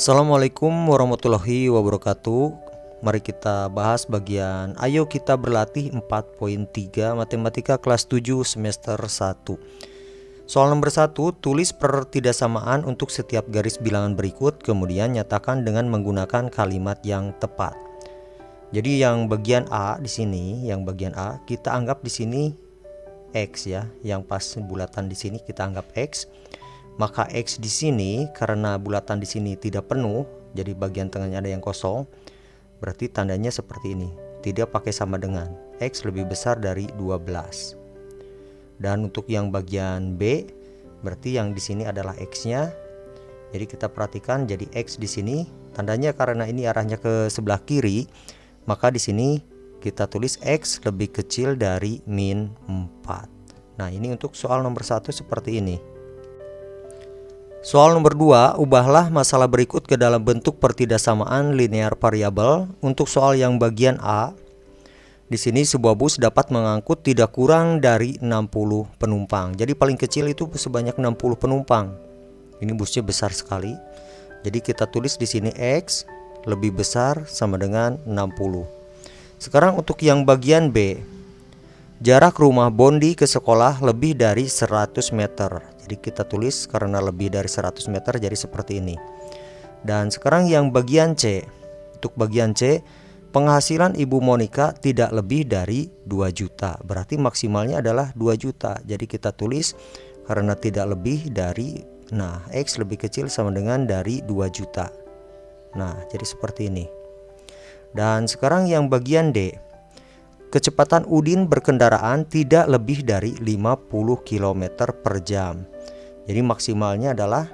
Assalamualaikum warahmatullahi wabarakatuh. Mari kita bahas bagian Ayo kita berlatih 4.3 Matematika kelas 7 semester 1. Soal nomor 1, tulis pertidaksamaan untuk setiap garis bilangan berikut, kemudian nyatakan dengan menggunakan kalimat yang tepat. Jadi yang bagian A di sini, yang bagian A kita anggap di sini X ya, yang pas bulatan di sini kita anggap X. Maka X di sini karena bulatan di sini tidak penuh, jadi bagian tengahnya ada yang kosong. Berarti tandanya seperti ini. Tidak pakai sama dengan. X lebih besar dari 12. Dan untuk yang bagian B, berarti yang di sini adalah X-nya. Jadi kita perhatikan jadi X di sini, tandanya karena ini arahnya ke sebelah kiri, maka di sini kita tulis X lebih kecil dari min 4. Nah, ini untuk soal nomor 1 seperti ini. Soal nomor 2, ubahlah masalah berikut ke dalam bentuk pertidaksamaan linear variabel. Untuk soal yang bagian A, di sini sebuah bus dapat mengangkut tidak kurang dari 60 penumpang. Jadi paling kecil itu sebanyak 60 penumpang. Ini busnya besar sekali. Jadi kita tulis di sini X lebih besar sama dengan 60. Sekarang untuk yang bagian B, jarak rumah Bondi ke sekolah lebih dari 100 meter. Jadi kita tulis karena lebih dari 100 meter jadi seperti ini. Dan sekarang yang bagian C. Untuk bagian C, penghasilan Ibu Monika tidak lebih dari 2 juta. Berarti maksimalnya adalah 2 juta. Jadi kita tulis karena tidak lebih dari, nah X lebih kecil sama dengan dari 2 juta. Nah jadi seperti ini. Dan sekarang yang bagian D, kecepatan Udin berkendaraan tidak lebih dari 50 km per jam. Jadi maksimalnya adalah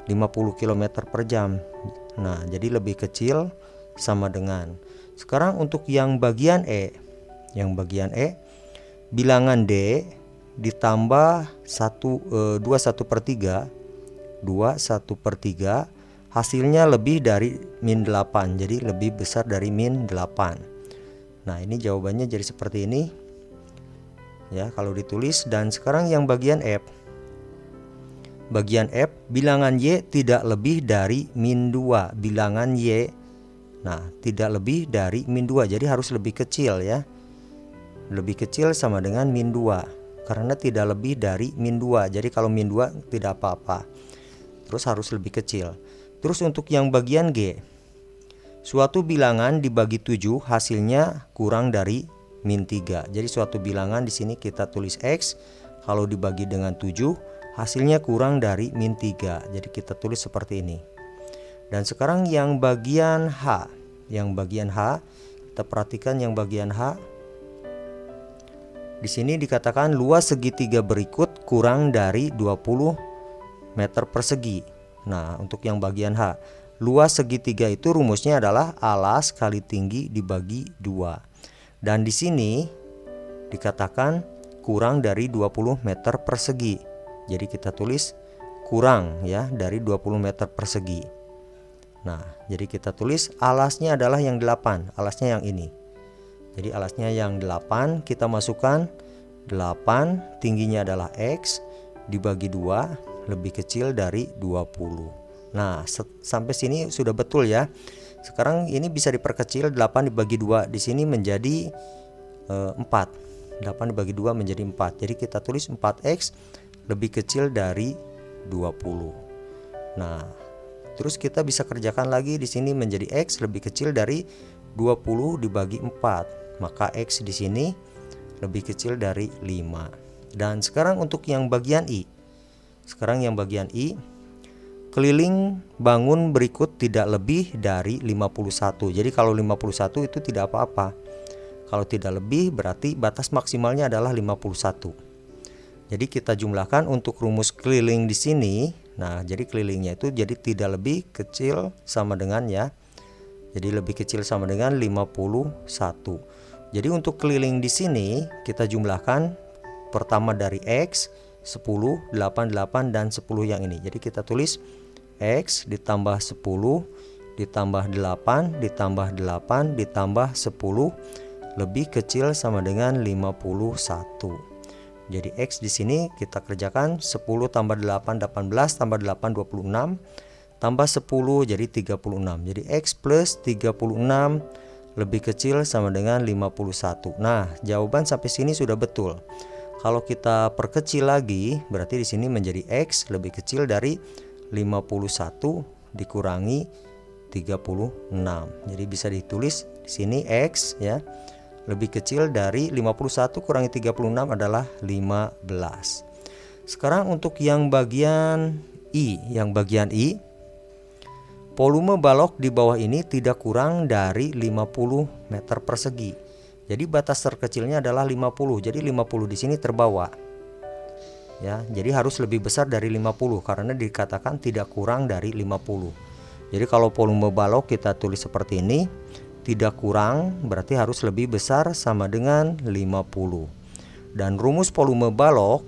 50 km per jam. Nah, jadi lebih kecil sama dengan. Sekarang untuk yang bagian E. Yang bagian E, bilangan D ditambah 21/3 hasilnya lebih dari min 8. Jadi lebih besar dari min 8. Nah, ini jawabannya jadi seperti ini. Ya, kalau ditulis. Dan sekarang yang bagian F. Bagian F, bilangan Y tidak lebih dari min 2. Bilangan Y, nah tidak lebih dari min 2. Jadi harus lebih kecil ya. Lebih kecil sama dengan min 2. Karena tidak lebih dari min 2. Jadi kalau min 2 tidak apa-apa. Terus harus lebih kecil. Terus untuk yang bagian G, suatu bilangan dibagi 7 hasilnya kurang dari min 3. Jadi suatu bilangan di sini kita tulis X. Kalau dibagi dengan 7 hasilnya kurang dari min 3. Jadi kita tulis seperti ini. Dan sekarang yang bagian H. Yang bagian H, kita perhatikan yang bagian H. Di sini dikatakan luas segitiga berikut kurang dari 20 meter persegi. Nah, untuk yang bagian H, luas segitiga itu rumusnya adalah alas kali tinggi dibagi 2. Dan di sini dikatakan kurang dari 20 meter persegi. Jadi kita tulis kurang ya dari 20 meter persegi. Nah, jadi kita tulis alasnya adalah yang 8, alasnya yang ini. Jadi alasnya yang 8, kita masukkan 8, tingginya adalah X dibagi 2 lebih kecil dari 20. Nah, sampai sini sudah betul ya. Sekarang ini bisa diperkecil, 8 dibagi 2 di sini menjadi 4. 8 dibagi 2 menjadi 4. Jadi kita tulis 4X lebih kecil dari 20. Nah, terus kita bisa kerjakan lagi di sini menjadi X lebih kecil dari 20 dibagi 4. Maka X di sini lebih kecil dari 5. Dan sekarang untuk yang bagian I. Sekarang yang bagian I, keliling bangun berikut tidak lebih dari 51. Jadi kalau 51 itu tidak apa-apa. Kalau tidak lebih berarti batas maksimalnya adalah 51. Jadi kita jumlahkan untuk rumus keliling di sini. Nah, jadi kelilingnya itu jadi tidak lebih kecil sama dengan ya. Jadi lebih kecil sama dengan 51. Jadi untuk keliling di sini kita jumlahkan pertama dari X 10, 8, 8 dan 10 yang ini. Jadi kita tulis X ditambah 10 ditambah 8 ditambah 8 ditambah 10 lebih kecil sama dengan 51. Jadi X di sini kita kerjakan 10 tambah 8 18 tambah 8 26 tambah 10 jadi 36. Jadi X plus 36 lebih kecil sama dengan 51. Nah, jawaban sampai sini sudah betul. Kalau kita perkecil lagi, berarti di sini menjadi X lebih kecil dari 51 dikurangi 36. Jadi bisa ditulis di sini X ya lebih kecil dari 51 kurangi 36 adalah 15. Sekarang untuk yang bagian I, volume balok di bawah ini tidak kurang dari 50 meter persegi. Jadi batas terkecilnya adalah 50. Jadi 50 di sini terbawa. Ya, jadi harus lebih besar dari 50 karena dikatakan tidak kurang dari 50. Jadi kalau volume balok kita tulis seperti ini, tidak kurang berarti harus lebih besar sama dengan 50. Dan rumus volume balok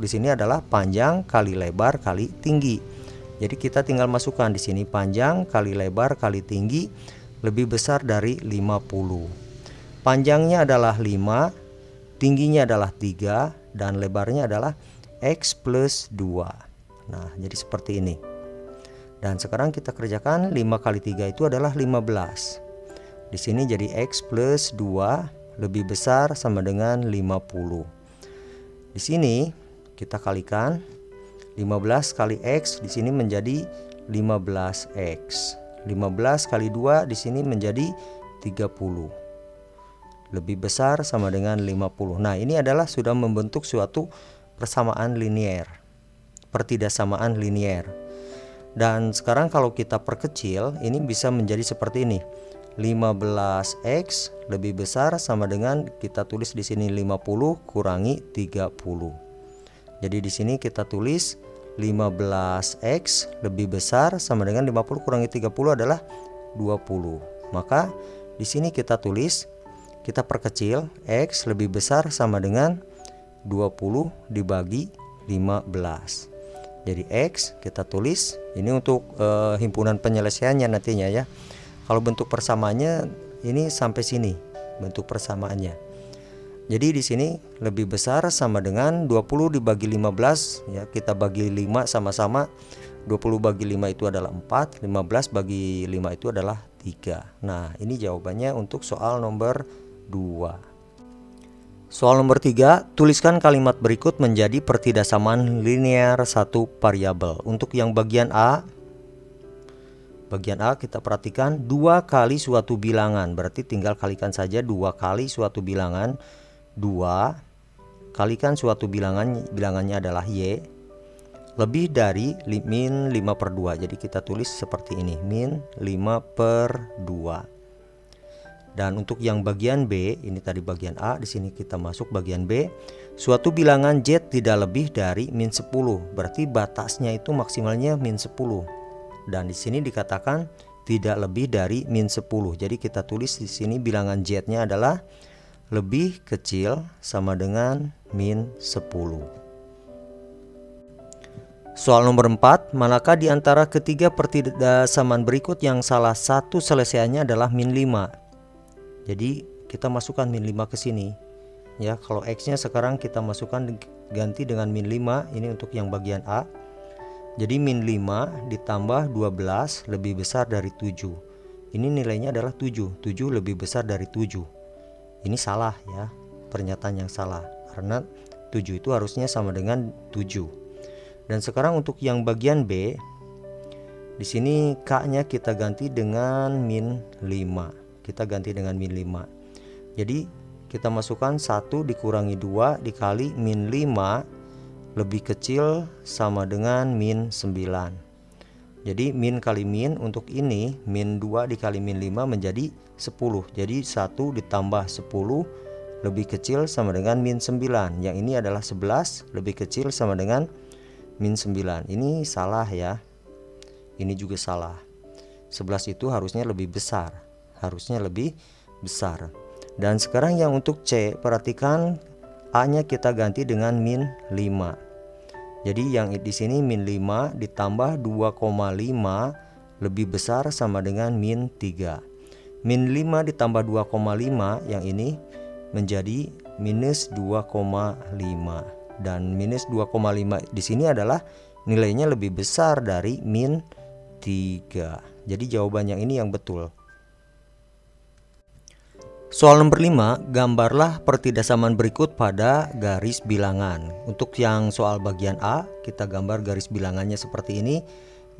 di sini adalah panjang kali lebar kali tinggi. Jadi kita tinggal masukkan di sini panjang kali lebar kali tinggi lebih besar dari 50. Panjangnya adalah 5, tingginya adalah 3, dan lebarnya adalah X plus 2. Nah, jadi seperti ini. Dan sekarang kita kerjakan 5 kali 3 itu adalah 15. Di sini jadi X plus 2 lebih besar sama dengan 50. Di sini kita kalikan 15 kali X di sini menjadi 15X. 15 kali 2 di sini menjadi 30. Lebih besar sama dengan 50. Nah, ini adalah sudah membentuk suatu persamaan linier, pertidaksamaan linier. Dan sekarang kalau kita perkecil, ini bisa menjadi seperti ini. 15X lebih besar sama dengan kita tulis di sini 50 kurangi 30. Jadi di sini kita tulis 15X lebih besar sama dengan 50 kurangi 30 adalah 20. Maka di sini kita tulis, kita perkecil X lebih besar sama dengan 20 dibagi 15. Jadi X kita tulis, ini untuk himpunan penyelesaiannya nantinya ya. Kalau bentuk persamaannya ini sampai sini bentuk persamaannya. Jadi di sini lebih besar sama dengan 20 dibagi 15 ya, kita bagi 5 sama-sama. 20 bagi 5 itu adalah 4, 15 bagi 5 itu adalah 3. Nah, ini jawabannya untuk soal nomor 2. Soal nomor 3, tuliskan kalimat berikut menjadi pertidaksamaan linear satu variabel. Untuk yang bagian A kita perhatikan 2 kali suatu bilangan, berarti tinggal kalikan saja 2 kali suatu bilangan. 2 kalikan suatu bilangannya adalah Y lebih dari min 5/2. Jadi kita tulis seperti ini, min 5/2. Dan untuk yang bagian B, ini tadi bagian A, di sini kita masuk bagian B. Suatu bilangan Z tidak lebih dari min 10, berarti batasnya itu maksimalnya min 10. Dan di sini dikatakan tidak lebih dari min 10. Jadi kita tulis di sini bilangan Z-nya adalah lebih kecil sama dengan min 10. Soal nomor 4, manakah di antara ketiga pertidaksamaan berikut yang salah satu selesaiannya adalah min 5? Jadi kita masukkan min 5 ke sini. Ya, kalau X-nya sekarang kita masukkan ganti dengan min 5, ini untuk yang bagian A. Jadi min 5 ditambah 12 lebih besar dari 7. Ini nilainya adalah 7. 7 lebih besar dari 7. Ini salah ya, pernyataan yang salah. Karena 7 itu harusnya sama dengan 7. Dan sekarang untuk yang bagian B, di sini K-nya kita ganti dengan min 5. Kita ganti dengan min 5. Jadi kita masukkan 1 dikurangi 2 dikali min 5 lebih kecil sama dengan min 9. Jadi min kali min untuk ini, min 2 dikali min 5 menjadi 10. Jadi 1 ditambah 10 lebih kecil sama dengan min 9. Yang ini adalah 11 lebih kecil sama dengan min 9. Ini salah ya. Ini juga salah. 11 itu harusnya lebih besar. Dan sekarang yang untuk C, perhatikan A-nya kita ganti dengan min 5. Jadi yang di sini min 5 ditambah 2,5 lebih besar sama dengan min 3. Min 5 ditambah 2,5 yang ini menjadi minus 2,5. Dan minus 2,5 di sini adalah nilainya lebih besar dari min 3. Jadi jawaban yang ini yang betul. Soal nomor 5, gambarlah pertidaksamaan berikut pada garis bilangan. Untuk yang soal bagian A, kita gambar garis bilangannya seperti ini.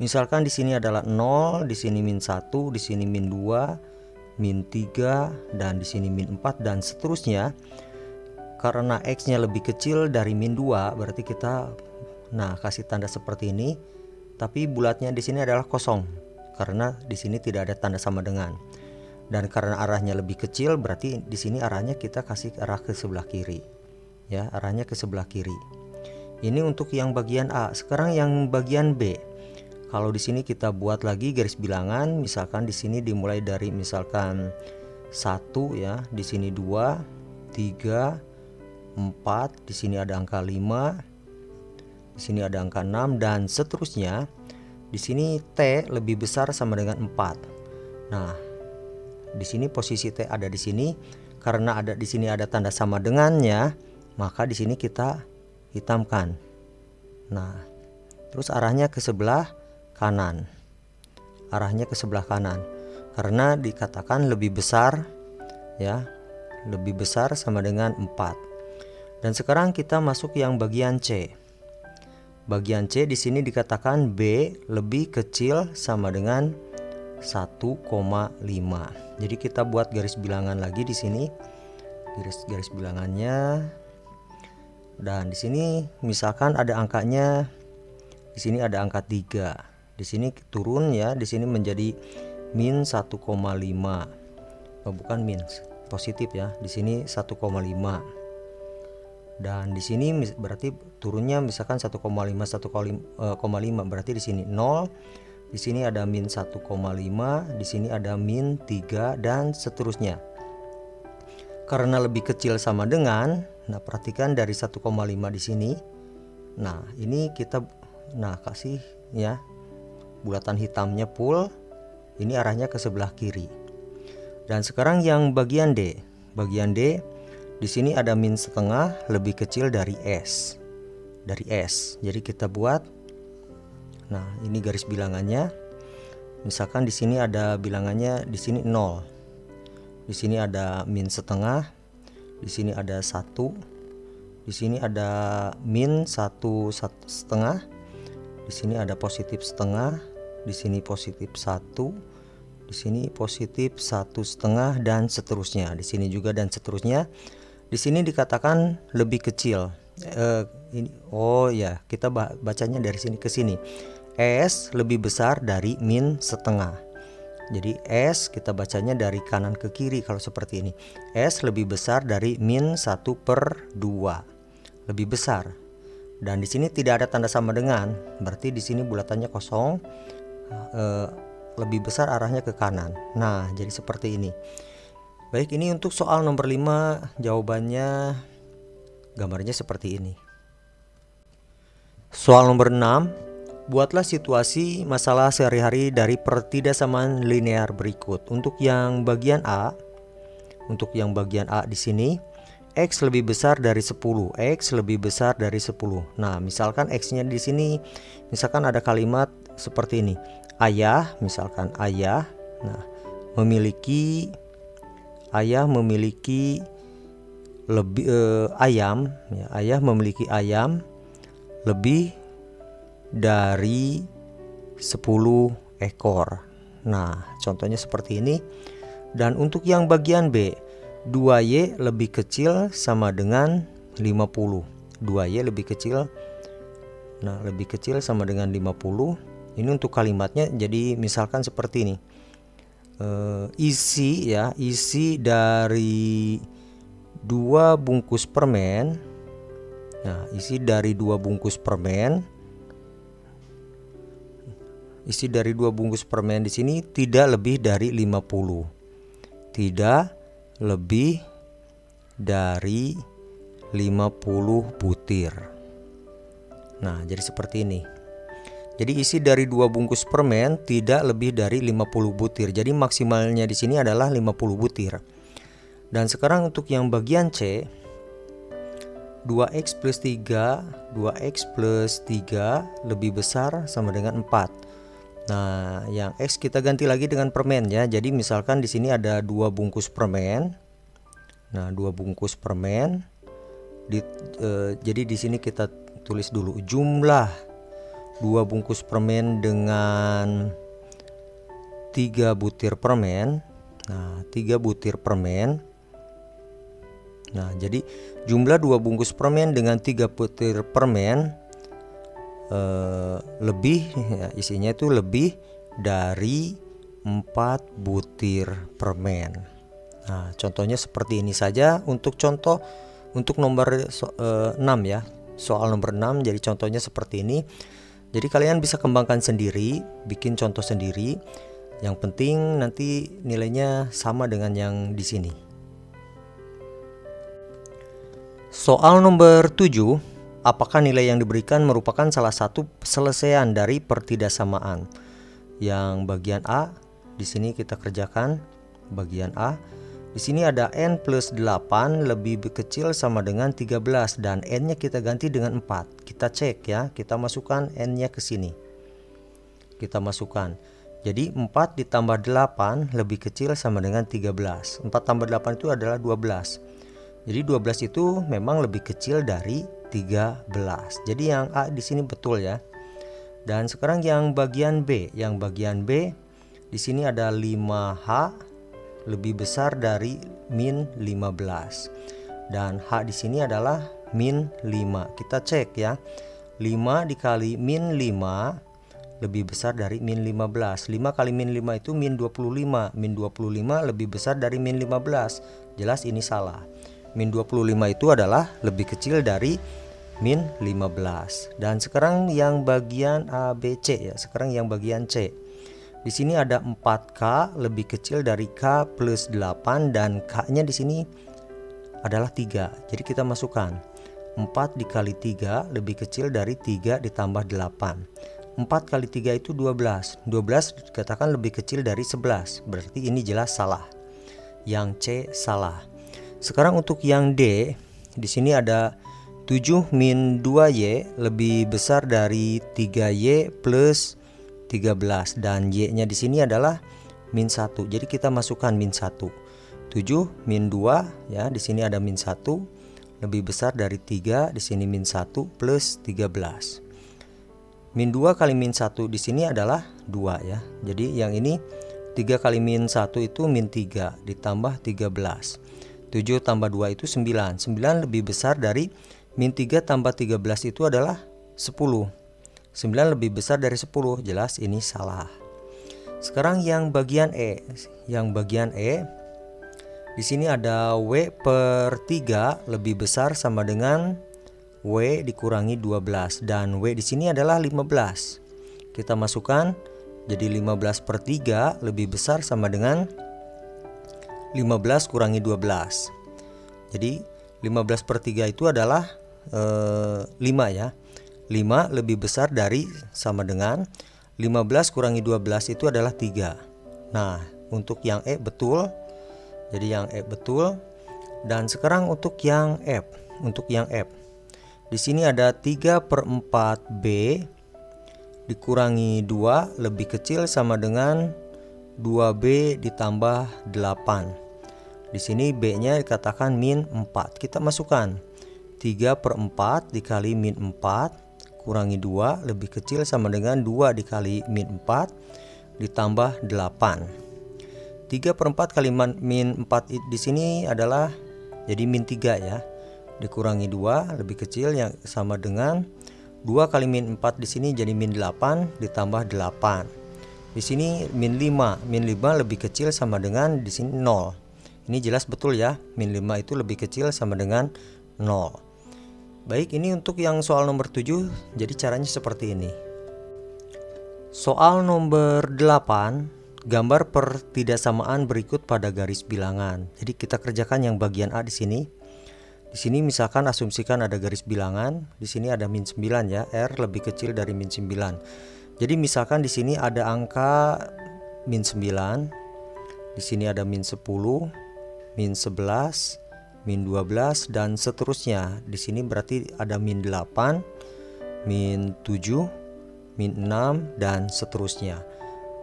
Misalkan di sini adalah 0, di sini min 1, di sini min 2, min 3, dan di sini min 4 dan seterusnya. Karena X-nya lebih kecil dari min 2, berarti kita kasih tanda seperti ini. Tapi bulatnya di sini adalah kosong karena di sini tidak ada tanda sama dengan. Dan karena arahnya lebih kecil, berarti di sini arahnya kita kasih arah ke sebelah kiri. Ya, arahnya ke sebelah kiri. Ini untuk yang bagian A. Sekarang yang bagian B. Kalau di sini kita buat lagi garis bilangan, misalkan di sini dimulai dari misalkan 1 ya, di sini 2, 3, 4, di sini ada angka 5, di sini ada angka 6 dan seterusnya. Di sini T lebih besar sama dengan 4. Nah, di sini posisi T ada di sini, karena ada di sini ada tanda sama dengannya, maka di sini kita hitamkan. Nah, terus arahnya ke sebelah kanan. Arahnya ke sebelah kanan. Karena dikatakan lebih besar ya, lebih besar sama dengan 4. Dan sekarang kita masuk yang bagian C. Bagian C di sini dikatakan B lebih kecil sama dengan 1,5. Jadi kita buat garis bilangan lagi di sini. Garis bilangannya. Dan di sini misalkan ada angkanya, di sini ada angka 3. Di sini turun ya, di sini menjadi min 1,5. Oh, bukan min, positif ya. Di sini 1,5. Dan di sini berarti turunnya misalkan 1,5 berarti di sini 0. Di sini ada min 1,5, di sini ada min 3 dan seterusnya. Karena lebih kecil sama dengan, perhatikan dari 1,5 di sini. Nah, ini kita kasih ya bulatan hitamnya full. Ini arahnya ke sebelah kiri. Dan sekarang yang bagian D. Bagian D di sini ada min setengah lebih kecil dari S. Dari S. Jadi kita buat. Nah, ini garis bilangannya. Misalkan di sini ada bilangannya di sini 0. Di sini ada min setengah. Di sini ada 1. Di sini ada min 1 setengah. Di sini ada positif setengah. Di sini positif 1. Di sini positif 1 setengah dan seterusnya. Di sini juga dan seterusnya. Di sini dikatakan lebih kecil. Kita bacanya dari sini ke sini. S lebih besar dari min setengah. Jadi S kita bacanya dari kanan ke kiri kalau seperti ini. S lebih besar dari min 1/2. Lebih besar. Dan di sini tidak ada tanda sama dengan, berarti di sini bulatannya kosong. Lebih besar arahnya ke kanan. Nah, jadi seperti ini. Baik, ini untuk soal nomor 5, jawabannya gambarnya seperti ini. Soal nomor 6. Buatlah situasi masalah sehari-hari dari pertidaksamaan linear berikut. Untuk yang bagian A, di sini X lebih besar dari 10. X lebih besar dari 10. Nah, misalkan X-nya di sini, misalkan ada kalimat seperti ini. Ayah, misalkan ayah, memiliki ayam, ya, ayah memiliki ayam lebih dari 10 ekor. Nah, contohnya seperti ini. Dan untuk yang bagian B, 2Y lebih kecil sama dengan 50. 2Y lebih kecil. Nah, lebih kecil sama dengan 50. Ini untuk kalimatnya jadi misalkan seperti ini. Isi dari 2 bungkus permen. Nah, isi dari 2 bungkus permen. Isi dari 2 bungkus permen di sini tidak lebih dari 50. Tidak lebih dari 50 butir. Nah, jadi seperti ini. Jadi isi dari 2 bungkus permen tidak lebih dari 50 butir. Jadi maksimalnya di sini adalah 50 butir. Dan sekarang untuk yang bagian C, 2x plus 3, 2x plus 3 lebih besar sama dengan 4. Nah, yang X kita ganti lagi dengan permen ya. Jadi misalkan di sini ada 2 bungkus permen. Nah, 2 bungkus permen. Jadi di sini kita tulis dulu jumlah 2 bungkus permen dengan 3 butir permen. Nah, 3 butir permen. Nah, jadi jumlah 2 bungkus permen dengan 3 butir permen lebih ya, isinya itu lebih dari 4 butir permen. Nah, contohnya seperti ini saja untuk contoh untuk nomor 6 ya. Soal nomor 6 jadi contohnya seperti ini. Jadi kalian bisa kembangkan sendiri, bikin contoh sendiri. Yang penting nanti nilainya sama dengan yang di sini. Soal nomor 7. Apakah nilai yang diberikan merupakan salah satu penyelesaian dari pertidaksamaan? Yang bagian A, di sini kita kerjakan bagian A. Di sini ada n plus 8 lebih kecil sama dengan 13 dan n-nya kita ganti dengan 4. Kita cek ya, kita masukkan n-nya ke sini. Kita masukkan. Jadi 4 ditambah 8 lebih kecil sama dengan 13. 4 tambah 8 itu adalah 12. Jadi 12 itu memang lebih kecil dari 13. Jadi yang A di sini betul ya. Dan sekarang yang bagian B, di sini ada 5H lebih besar dari min 15. Dan H di sini adalah min 5. Kita cek ya. 5 dikali min 5 lebih besar dari min 15. 5 kali min 5 itu min 25. Min 25 lebih besar dari min 15. Jelas ini salah. Min 25 itu adalah lebih kecil dari min 15. Dan sekarang yang bagian A, B, C ya. Sekarang yang bagian C. Di sini ada 4K lebih kecil dari K plus 8 dan K-nya di sini adalah 3. Jadi kita masukkan 4 dikali 3 lebih kecil dari 3 ditambah 8. 4 kali 3 itu 12. 12 dikatakan lebih kecil dari 11. Berarti ini jelas salah. Yang C salah. Sekarang untuk yang D, di sini ada 7 min 2Y lebih besar dari 3Y plus 13 dan Y-nya di sini adalah min 1. Jadi kita masukkan min 1. 7 min 2 ya, di sini ada min 1 lebih besar dari 3, di sini min 1 plus 13. Min 2 kali min 1 di sini adalah 2 ya. Jadi yang ini 3 kali min 1 itu min 3 ditambah 13. 7 tambah 2 itu 9. 9 lebih besar dari min 3 tambah 13 itu adalah 10. 9 lebih besar dari 10. Jelas ini salah. Sekarang yang bagian E. Yang bagian E, di sini ada W per 3 lebih besar sama dengan W dikurangi 12 dan W di sini adalah 15. Kita masukkan jadi 15 per 3 lebih besar sama dengan 15 kurangi 12. Jadi 15 per 3 itu adalah 5 ya. 5 lebih besar dari sama dengan 15 kurangi 12 itu adalah 3. Nah, untuk yang E betul. Jadi yang E betul. Dan sekarang untuk yang F. Untuk yang F, di sini ada 3 per 4 B dikurangi 2 lebih kecil sama dengan 2B ditambah 8. Di sini B-nya dikatakan min 4. Kita masukkan 3 per 4 dikali min 4 kurangi 2 lebih kecil sama dengan 2 dikali min 4 ditambah 8. 3 per 4 kali min 4 di sini adalah jadi min 3 ya. Dikurangi 2 lebih kecil yang sama dengan 2 kali min 4 di sini jadi min 8 ditambah 8. Di sini min 5. Min 5 lebih kecil sama dengan di sini 0. Ini jelas betul ya. Min 5 itu lebih kecil sama dengan 0. Baik, ini untuk yang soal nomor 7. Jadi caranya seperti ini. Soal nomor 8, gambar pertidaksamaan berikut pada garis bilangan. Jadi kita kerjakan yang bagian A di sini. Di sini misalkan asumsikan ada garis bilangan, di sini ada min 9 ya, R lebih kecil dari min 9. Jadi misalkan di sini ada angka min 9, di sini ada min 10, min 11, min 12 dan seterusnya. Di sini berarti ada min 8, min 7, min 6 dan seterusnya.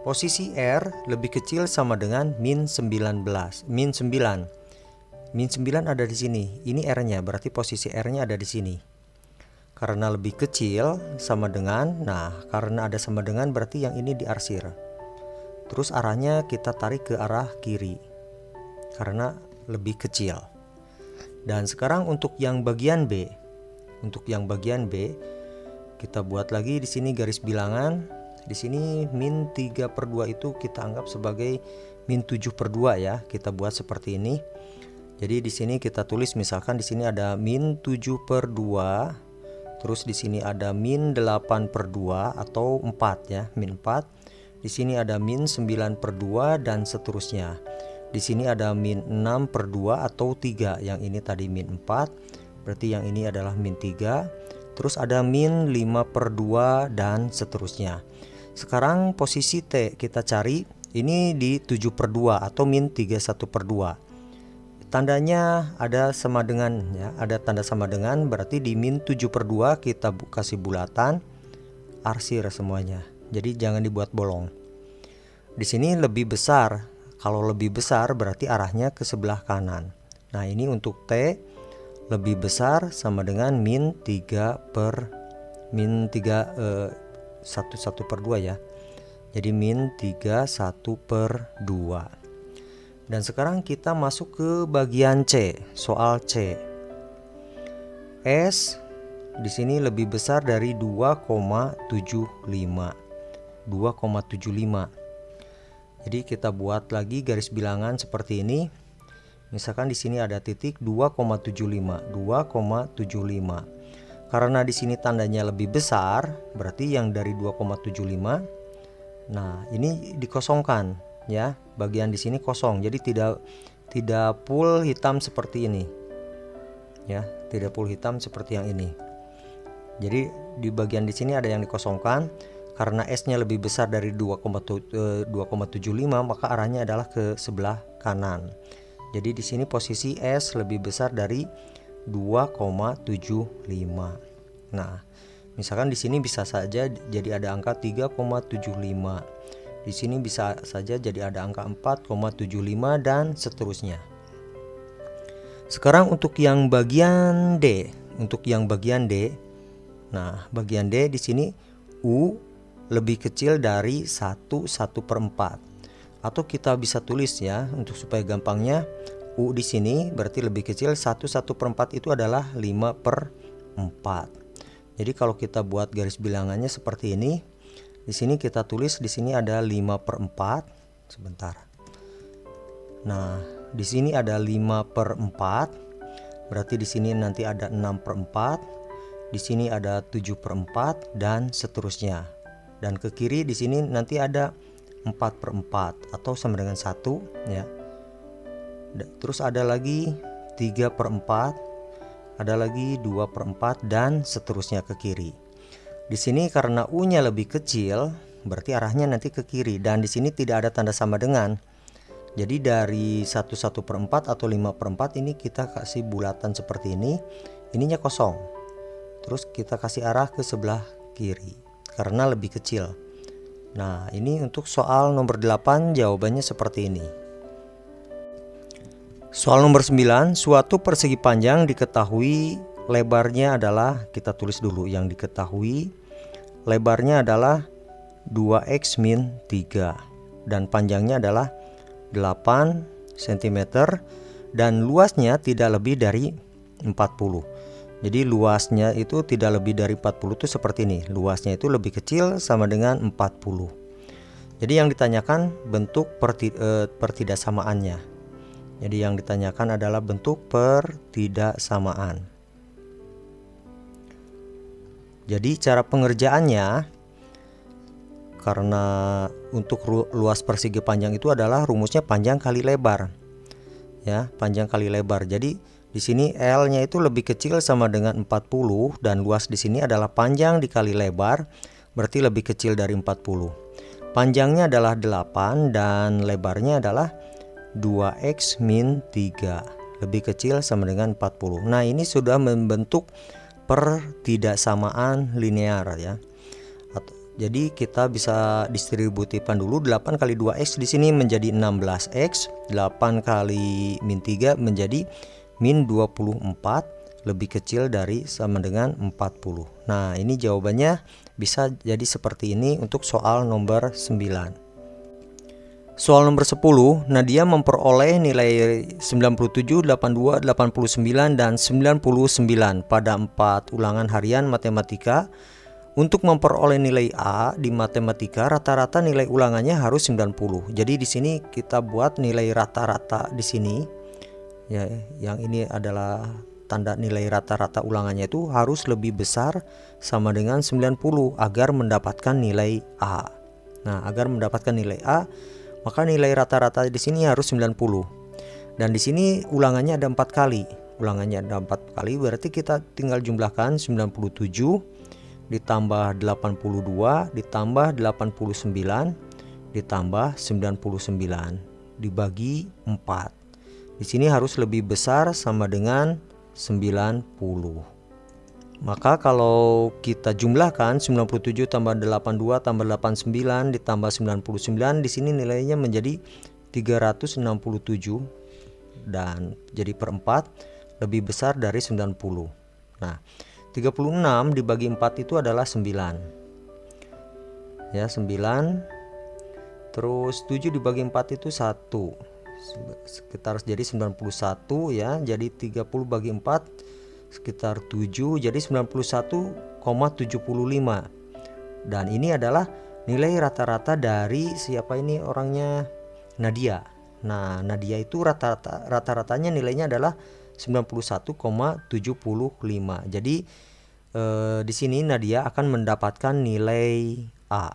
Posisi R lebih kecil sama dengan min 19, min 9. Min 9 ada di sini. Ini R-nya, berarti posisi R-nya ada di sini. Karena lebih kecil sama dengan, nah karena ada sama dengan berarti yang ini diarsir. Terus arahnya kita tarik ke arah kiri karena lebih kecil. Dan sekarang untuk yang bagian B, kita buat lagi di sini garis bilangan. Di sini min 3/2 itu kita anggap sebagai min 7/2 ya. Kita buat seperti ini. Jadi di sini kita tulis misalkan di sini ada min 7/2. Terus di sini ada min 8/2 atau 4 ya, min 4. Di sini ada min 9/2 dan seterusnya. Di sini ada min 6/2 atau 3. Yang ini tadi min 4, berarti yang ini adalah min 3. Terus ada min 5/2 dan seterusnya. Sekarang posisi T kita cari, ini di 7/2 atau min 31/2. Tandanya ada sama dengan ya, ada tanda sama dengan, berarti di min 7/2 kita kasih bulatan, arsir semuanya. Jadi jangan dibuat bolong. Di sini lebih besar. Kalau lebih besar berarti arahnya ke sebelah kanan. Nah, ini untuk T lebih besar sama dengan min 1/2 ya. Jadi min 31/2. Dan sekarang kita masuk ke bagian C, soal C. S di sini lebih besar dari 2,75. 2,75. Jadi kita buat lagi garis bilangan seperti ini. Misalkan di sini ada titik 2,75, 2,75. Karena di sini tandanya lebih besar, berarti yang dari 2,75. Nah, ini dikosongkan. Ya, bagian di sini kosong, jadi tidak full hitam seperti ini ya, tidak full hitam seperti yang ini. Jadi di bagian di sini ada yang dikosongkan karena S nya lebih besar dari 2,75, maka arahnya adalah ke sebelah kanan. Jadi di sini posisi S lebih besar dari 2,75. Nah, misalkan di sini bisa saja jadi ada angka 3,75. Di sini bisa saja jadi ada angka 4,75 dan seterusnya. Sekarang untuk yang bagian D, nah bagian D di sini U lebih kecil dari 1/4. Atau kita bisa tulis ya untuk supaya gampangnya, U di sini berarti lebih kecil 1/4 itu adalah 5/4. Jadi kalau kita buat garis bilangannya seperti ini. Di sini kita tulis, di sini ada 5/4. Sebentar. Nah, di sini ada 5/4. Berarti di sini nanti ada 6/4. Di sini ada 7/4 dan seterusnya. Dan ke kiri di sini nanti ada 4/4 atau sama dengan 1 ya. Terus ada lagi 3/4, ada lagi 2/4 dan seterusnya ke kiri. Di sini karena U-nya lebih kecil, berarti arahnya nanti ke kiri, dan di sini tidak ada tanda sama dengan. Jadi dari 1/4 atau 5/4 ini kita kasih bulatan seperti ini, ininya kosong. Terus kita kasih arah ke sebelah kiri karena lebih kecil. Nah, ini untuk soal nomor 8 jawabannya seperti ini. Soal nomor 9, suatu persegi panjang diketahui lebarnya adalah, kita tulis dulu yang diketahui, lebarnya adalah 2x min 3 dan panjangnya adalah 8 cm dan luasnya tidak lebih dari 40. Jadi luasnya itu tidak lebih dari 40 itu seperti ini. Luasnya itu lebih kecil sama dengan 40. Jadi yang ditanyakan bentuk pertidaksamaannya. Jadi yang ditanyakan adalah bentuk pertidaksamaan. Jadi cara pengerjaannya, karena untuk luas persegi panjang itu adalah rumusnya panjang kali lebar. Ya, panjang kali lebar. Jadi di sini L-nya itu lebih kecil sama dengan 40 dan luas di sini adalah panjang dikali lebar, berarti lebih kecil dari 40. Panjangnya adalah 8 dan lebarnya adalah 2x min 3. lebih kecil sama dengan 40. Nah, ini sudah membentuk pertidaksamaan linear ya. Jadi kita bisa distributifkan dulu 8 kali 2x di sini menjadi 16x, 8 kali min 3 menjadi min 24 lebih kecil dari sama dengan 40. Nah, ini jawabannya bisa jadi seperti ini untuk soal nomor 9. Soal nomor 10, Nadia memperoleh nilai 97, 82, 89, dan 99 pada 4 ulangan harian matematika. Untuk memperoleh nilai A di matematika, rata-rata nilai ulangannya harus 90. Jadi di sini kita buat nilai rata-rata di sini. Ya, yang ini adalah tanda nilai rata-rata ulangannya itu harus lebih besar sama dengan 90 agar mendapatkan nilai A. Nah, agar mendapatkan nilai A, maka nilai rata-rata di sini harus 90. Dan di sini ulangannya ada 4 kali. Ulangannya ada 4 kali, berarti kita tinggal jumlahkan 97 ditambah 82 ditambah 89 ditambah 99 dibagi 4. Di sini harus lebih besar sama dengan 90. Maka kalau kita jumlahkan 97 tambah 82 tambah 89 ditambah 99, di sini nilainya menjadi 367 dan jadi per 4 lebih besar dari 90. Nah, 36 dibagi 4 itu adalah 9. Ya, 9. Terus 7 dibagi 4 itu 1. Sekitar jadi 91 ya. Jadi 30 bagi 4 sekitar 7, jadi 91,75. Dan ini adalah nilai rata-rata dari siapa ini orangnya? Nadia. Nah, Nadia itu rata-ratanya nilainya adalah 91,75. Jadi di sini Nadia akan mendapatkan nilai A.